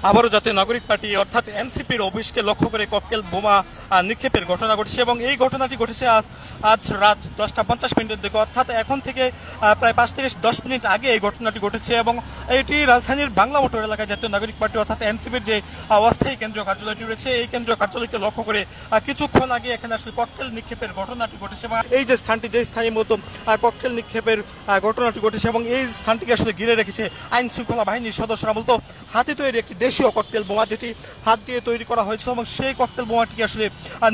আবারও জাতীয় নাগরিক পার্টি অর্থাৎ এনসিপির অফিসকে লক্ষ্য করে ককটেল বোমা নিক্ষেপের ঘটনা ঘটেছে এবং এই ঘটনাটি ঘটেছে আজ রাত 10:50 দিকে, অর্থাৎ এখন থেকে প্রায় 5 থেকে 10 মিনিট আগে এই ঘটনাটি ঘটেছে এবং এটি রাজধানীর বাংলা মোটর এলাকায় জাতীয় নাগরিক পার্টি অর্থাৎ এনসিপির যে অস্থায়ী কেন্দ্রীয় কার্যালয়টি রয়েছে এই কেন্দ্রীয় কার্যালয়কে লক্ষ্য করে কিছুক্ষণ আগে এখানে আসলে ককটেল নিক্ষেপের ঘটনাটি ঘটেছে এবং এই যে স্থানটি যে স্থানীয় মতো ককটেল নিক্ষেপের ঘটনাটি ঘটেছে এবং এই স্থানটিকে আসলে ঘিরে রেখেছে আইন শৃঙ্খলা বাহিনীর সদস্যরা, বলতো হাতে তৈরি একটি দেশীয় ককটেল বোমা যেটি হাত দিয়ে তৈরি করা হয়েছে এবং সেই ককটেল বোমাটিকে আসলে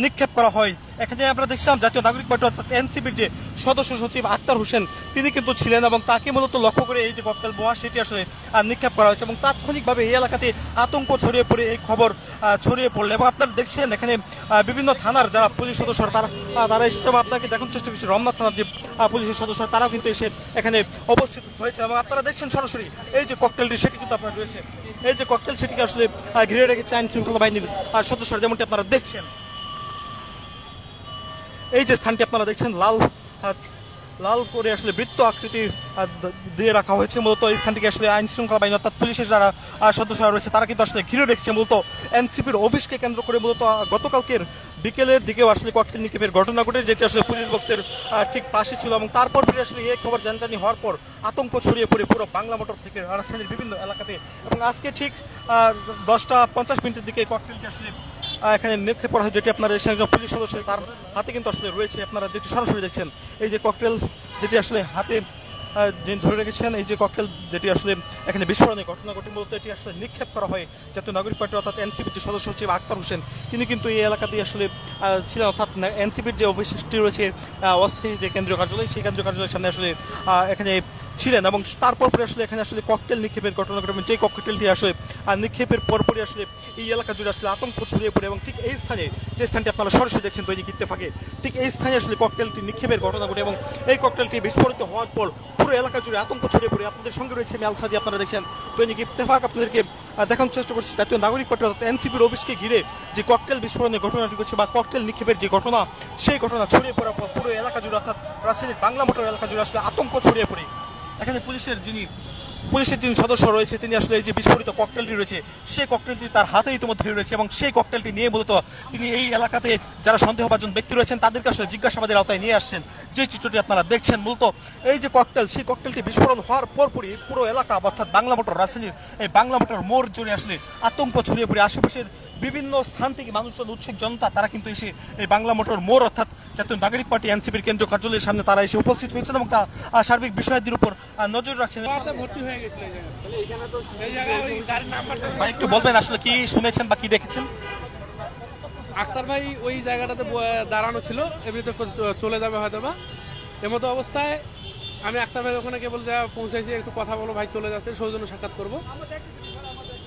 নিক্ষেপ করা হয়। এখানে আমরা দেখছিলাম জাতীয় নাগরিক পার্টি অর্থাৎ এনসিপির যে সদস্য সচিব আক্তার হোসেন তিনি কিন্তু ছিলেন এবং তাকে মূলত লক্ষ্য করে এই যে ককটেল বোমা সেটি আসলে নিক্ষেপ করা হয়েছে এবং তাৎক্ষণিকভাবে এই এলাকাতে আতঙ্ক ছড়িয়ে পড়ে এই খবর ছড়িয়ে পড়লো এবং আপনারা দেখছেন এখানে বিভিন্ন থানার যারা পুলিশ সদস্য তারা এসে আপনাকে দেখার চেষ্টা করছে, রমনা থানার যে পুলিশের সদস্য তারাও কিন্তু এসে এখানে উপস্থিত হয়েছে এবং আপনারা দেখছেন সরাসরি এই যে ককটেলটি সেটি কিন্তু আপনার রয়েছে, এই যে ককটেল সেটিকে আসলে ঘিরে রেখেছে আইন শৃঙ্খলা বাহিনীর সদস্যরা, যেমনটি আপনারা দেখছেন এই যে স্থানটি আপনারা দেখছেন লাল করে আসলে বৃত্ত আকৃতি দিয়ে রাখা হয়েছে। মূলত এই স্থানটিকে আসলে আইন শৃঙ্খলা বাহিনী অর্থাৎ পুলিশের যারা সদস্যরা রয়েছে তারা কিন্তু আসলে ঘিরে রেখেছে মূলত এনসিপির অফিসকে কেন্দ্র করে। মূলত গতকালকের বিকেলের দিকেও আসলে ককটেল নিক্ষেপের ঘটনা ঘটে যেটি আসলে পুলিশ বক্সের ঠিক পাশে ছিল এবং তারপর ফিরে আসলে এই খবর জানজানি হওয়ার পর আতঙ্ক ছড়িয়ে পড়ে পুরো বাংলা মোটর থেকে রাজধানীর বিভিন্ন এলাকাতে এবং আজকে ঠিক 10:50 দিকে ককটেলটি আসলে এখানে নিক্ষেপ করা হয় যেটি আপনার একজন পুলিশ সদস্য তার হাতে কিন্তু আসলে রয়েছে, আপনারা যেটি সরাসরি দেখছেন এই যে ককটেল যেটি আসলে হাতে ধরে রেখেছেন এই যে ককটেল যেটি আসলে এখানে বিস্ফোরণের ঘটনা ঘটে মূলত এটি আসলে নিক্ষেপ করা হয় জাতীয় নাগরিক পার্টি অর্থাৎ এনসিপির যে সদস্য সচিব আক্তার হোসেন তিনি কিন্তু এই এলাকাতেই আসলে ছিলেন, অর্থাৎ এনসিপির যে অফিসটি রয়েছে অস্থায়ী যে কেন্দ্রীয় কার্যালয় সেই কেন্দ্রীয় কার্যালয়ের সামনে আসলে এখানে ছিলেন এবং তারপর পরে আসলে এখানে আসলে ককটেল নিক্ষেপের ঘটনা ঘটে যে ককটেলটি আসলে নিক্ষেপের পরপরই আসলে এই এলাকা জুড়ে আসলে আতঙ্ক ছড়িয়ে পড়ে এবং ঠিক এই স্থানে যে স্থানটি আপনারা সরাসরি দেখছেন দৈনিক ইত্তেফাকে ঠিক এই স্থানে আসলে ককটেলটি নিক্ষেপের ঘটনা ঘটে এবং এই ককটেলটি বিস্ফোরিত হওয়ার পর পুরো এলাকা জুড়ে আতঙ্ক ছড়িয়ে পড়ে। আপনাদের সঙ্গে রয়েছে আমি আলসাদি, আপনারা দেখছেন দৈনিক ইত্তেফাক, আপনাদেরকে দেখানোর চেষ্টা করছি জাতীয় নাগরিক পার্টি অর্থাৎ এনসিপির অফিসকে ঘিরে যে ককটেল বিস্ফোরণের ঘটনাটি ঘটছে বা ককটেল নিক্ষেপের যে ঘটনা সেই ঘটনা ছড়িয়ে পড়ার পর পুরো এলাকা জুড়ে অর্থাৎ রাজধানীর বাংলা মোটর এলাকা জুড়ে আসলে আতঙ্ক ছড়িয়ে পড়ে। এখানে পুলিশের যিনি সদস্য রয়েছে তিনি আসলে এই যে বিস্ফোরিত ককটেলটি রয়েছে সেই ককটেলটি তার হাতে ইতিমধ্যে রয়েছে এবং সেই ককটেলটি নিয়ে মূলত তিনি এই এলাকাতে যারা সন্দেহভাজন ব্যক্তি রয়েছেন তাদেরকে আসলে জিজ্ঞাসাবাদের আওতায় নিয়ে আসছেন। যে চিত্রটি আপনারা দেখছেন মূলত এই যে ককটেল সেই ককটেলটি বিস্ফোরণ হওয়ার পরপরই পুরো এলাকা অর্থাৎ বাংলা মোটর রাজধানীর এই বাংলা মোটর মোড় জুড়ে আসলে আতঙ্ক ছড়িয়ে পড়ে। আশেপাশের বিভিন্ন স্থান থেকে মানুষজন উৎসুক জনতা তারা কিন্তু এসে এই বাংলা মোটর মোড় অর্থাৎ জাতীয় নাগরিক পার্টি এনসিপির কেন্দ্রীয় কার্যালয়ের সামনে তারা এসে উপস্থিত হয়েছেন এবং তা সার্বিক বিষয়টির উপর নজর রাখছেন। একটু বলবেন আসলে কি শুনেছেন বা কি দেখেছেন? আক্তার ভাই ওই জায়গাটাতে দাঁড়ানো ছিল, এমনিতে চলে যাবে হয়তো বা এমতো অবস্থায় আমি আক্তার ভাই ওখানে কেবল যা পৌঁছাইছি একটু কথা বলো ভাই চলে যাচ্ছে সৌজন্য সাক্ষাৎ করবো।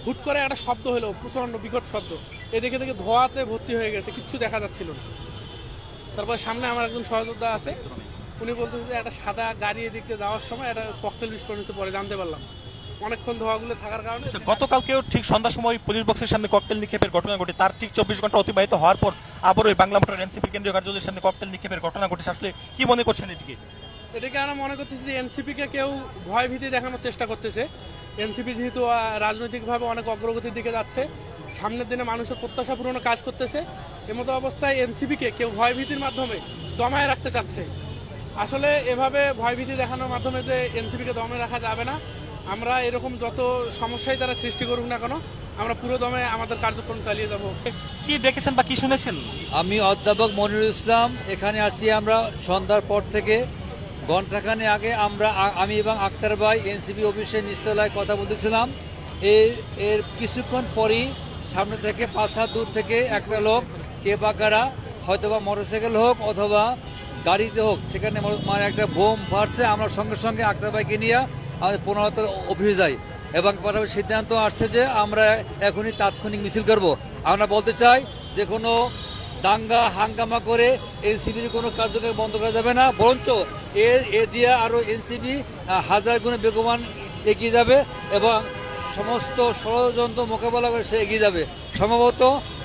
হুট করে একটা শব্দ হলো, প্রচন্ড বিকট শব্দ, এ দেখে দেখে ধোঁয়াতে ভর্তি হয়ে গেছে, কিচ্ছু দেখা যাচ্ছিল না। তারপর সামনে আমার একজন সহযোদ্ধা আছে, উনি বলতেছে যে একটা সাদা গাড়ি এদিকে যাওয়ার সময় একটা ককটেল বিস্ফোরণ হচ্ছে, পরে জানতে পারলাম অনেকক্ষণ ধোঁয়াগুলো থাকার কারণে। গতকালকেও ঠিক সন্ধ্যার সময় পুলিশ বক্সের সামনে ককটেল নিক্ষেপের ঘটনা ঘটে, তার ঠিক 24 ঘন্টা অতিবাহিত হওয়ার পর আবার ওই বাংলা মোটর এনসিপি কেন্দ্রীয় কার্যালয়ের সামনে ককটেল নিক্ষেপের ঘটনা ঘটেছে। আসলে কি মনে করছেন এটিকে? এটাকে আমরা মনে করতেছি যে এনসিপিকে কেউ ভয় ভীতি দেখানোর চেষ্টা করতেছে। এনসিপি যেহেতু রাজনৈতিকভাবে অনেক অগ্রগতির দিকে যাচ্ছে, সামনের দিনে মানুষের প্রত্যাশা পূরণের কাজ করতেছে, এমতো অবস্থায় এনসিপিকে কেউ ভয়ভীতির মাধ্যমে দমায় রাখতে চাচ্ছে। আসলে এভাবে ভয়ভীতি দেখানোর মাধ্যমে যে এনসিপিকে দমে রাখা যাবে না। আমরা এরকম যত সমস্যাই তারা সৃষ্টি করুক না কেন আমরা পুরো দমে আমাদের কার্যক্রম চালিয়ে যাব। কি দেখেছেন বা কি শুনেছেন? আমি অধ্যাপক মনিরুল ইসলাম, এখানে আসছি আমরা সন্ধ্যার পর থেকে। ঘণ্টাখানে আগে আমি এবং আক্তার ভাই এনসিপি অফিসের নিচতলায় কথা বলতেছিলাম। এর কিছুক্ষণ পরই সামনে থেকে 5 হাত দূর থেকে একটা লোক কে বা কারা হয়তোবা মোটরসাইকেল হোক অথবা গাড়িতে হোক সেখানে মানে একটা বোম ফাটছে। আমরা সঙ্গে সঙ্গে আক্তার ভাইকে নিয়ে আমাদের 15 অফিসে যাই এবং পাশাপাশি সিদ্ধান্ত আসছে যে আমরা এখনই তাৎক্ষণিক মিছিল করব। আমরা বলতে চাই যে কোনো দাঙ্গা হাঙ্গামা করে এনসিপির কোনো কার্যক্রম বন্ধ করা যাবে না, বরঞ্চ এ দিয়ে আরও এনসিপি হাজার গুণে বেগবান এগিয়ে যাবে এবং সমস্ত ষড়যন্ত্র মোকাবেলা করে সে এগিয়ে যাবে। সম্ভবত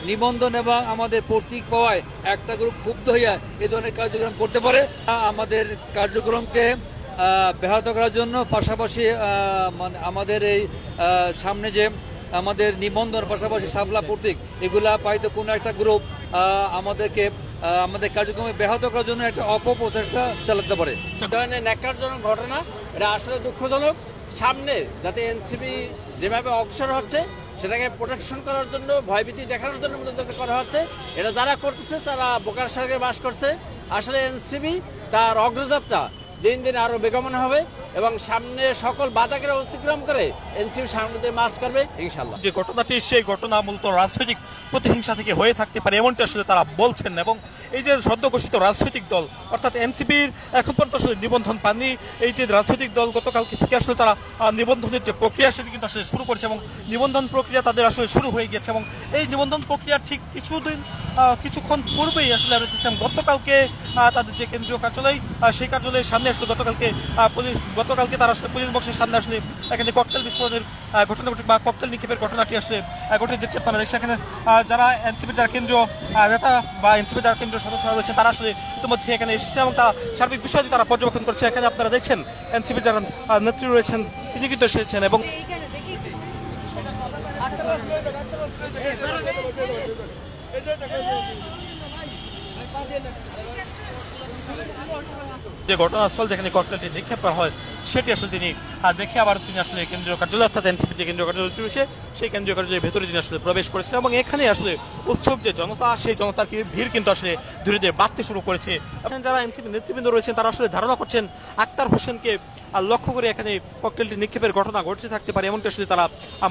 নিবন্ধন এবং আমাদের প্রতীক পাওয়ায় একটা গ্রুপ ক্ষুব্ধ হইয়া এ ধরনের কার্যক্রম করতে পারে। আমাদের কার্যক্রমকে ব্যাহত করার জন্য পাশাপাশি মানে আমাদের এই সামনে যে আমাদের নিবন্ধন পাশাপাশি শাপলা প্রতীক এগুলা পাইতো কোনো একটা গ্রুপ আমাদেরকে আমাদের কার্যক্রমে ব্যাহত করার জন্য একটা অপপ্রচেষ্টা চালাতে পারে। ধরনের ন্যাক্কারজনক ঘটনা, এটা আসলে দুঃখজনক। সামনে যাতে এনসিপি যেভাবে অগ্রসর হচ্ছে সেটাকে প্রোটেকশন করার জন্য, ভয়ভীতি দেখানোর জন্য মূলত করা হচ্ছে। এটা যারা করতেছে তারা বোকার সরকারে বাস করছে। আসলে এনসিপি তার অগ্রযাত্রা দিন দিন আরো বেগমন হবে এবং সামনে সকল বাধাকে অতিক্রম করে এনসিপি সামনে দিয়ে মার্চ করবে ইনশাল্লাহ। যে ঘটনাটি সেই ঘটনা মূলত রাজনৈতিক প্রতিহিংসা থেকে হয়ে থাকতে পারে এমনটি আসলে তারা বলছেন। এবং এই যে সদ্য ঘোষিত রাজনৈতিক দল অর্থাৎ এনসিপির এখন পর্যন্ত আসলে নিবন্ধন পাননি এই যে রাজনৈতিক দল গতকালকে থেকে আসলে তারা নিবন্ধনের যে প্রক্রিয়া সেটি কিন্তু আসলে শুরু করেছে এবং নিবন্ধন প্রক্রিয়া তাদের আসলে শুরু হয়ে গেছে। এবং এই নিবন্ধন প্রক্রিয়ার ঠিক কিছুক্ষণ পূর্বেই আসলে আমরা দেখছিলাম গতকালকে তাদের যে কেন্দ্রীয় কার্যালয় সেই কার্যালয়ের সামনে আসলে গতকালকে তারা আসলে পুলিশ বক্সের সামনে আসলে এখানে ককটেল বিস্ফোরণের ঘটনা ঘটে বা ককটেল নিক্ষেপের ঘটনাটি আসলে ঘটে যেতে আপনারা দেখছেন। এখানে যারা এনসিপির যারা কেন্দ্রীয় নেতা বা এনসিপির যারা কেন্দ্রীয় সদস্যরা রয়েছে তারা আসলে ইতিমধ্যে এখানে এসেছে এবং তারা সার্বিক বিষয়টি তারা পর্যবেক্ষণ করছে। এখানে আপনারা দেখছেন এনসিপির যারা নেত্রী রয়েছেন তিনি কিন্তু এসেছেন এবং যে ঘটনাস্থল যেখানে ককটেলটি নিক্ষেপ করা হয় সেটি আসলে তিনি দেখে আবার তিনি আসলে কেন্দ্রীয় কার্যালয় অর্থাৎ এনসিপির যে কেন্দ্রীয় কার্যালয় রয়েছে সেই কেন্দ্রীয় কার্যালয়ের ভেতরে তিনি আসলে প্রবেশ করেছেন এবং এখানে আসলে উৎসব যে জনতা সেই জনতার ভিড় কিন্তু আসলে ধীরে ধীরে বাড়তে শুরু করেছে। এখন যারা এনসিপি নেতৃবৃন্দ রয়েছেন তারা আসলে ধারণা করছেন আক্তার হোসেনকে লক্ষ্য করে এখানে ককটেলটি নিক্ষেপের ঘটনা ঘটতে থাকতে পারে এমনটি আসলে তারা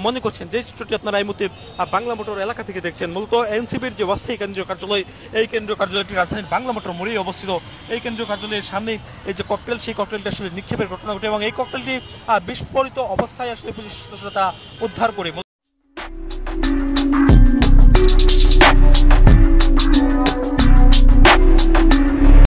মনে করছেন। যে চিত্রটি আপনারা এই মুহূর্তে বাংলা মোটর এলাকা থেকে দেখছেন মূলত এনসিপির যে অস্থায়ী কেন্দ্রীয় কার্যালয় এই কেন্দ্রীয় কার্যালয়টি রাজধানীর বাংলা মোটর মোড়েই অবস্থিত। এই কেন্দ্রীয় কার্যালয়ের সামনে এই যে ককটেল সেই ককটেলটি আসলে নিক্ষেপের ঘটনা ঘটে এবং এই ককটেলটি বিস্ফোরিত অবস্থায় আসলে পুলিশ সদস্যরা উদ্ধার করে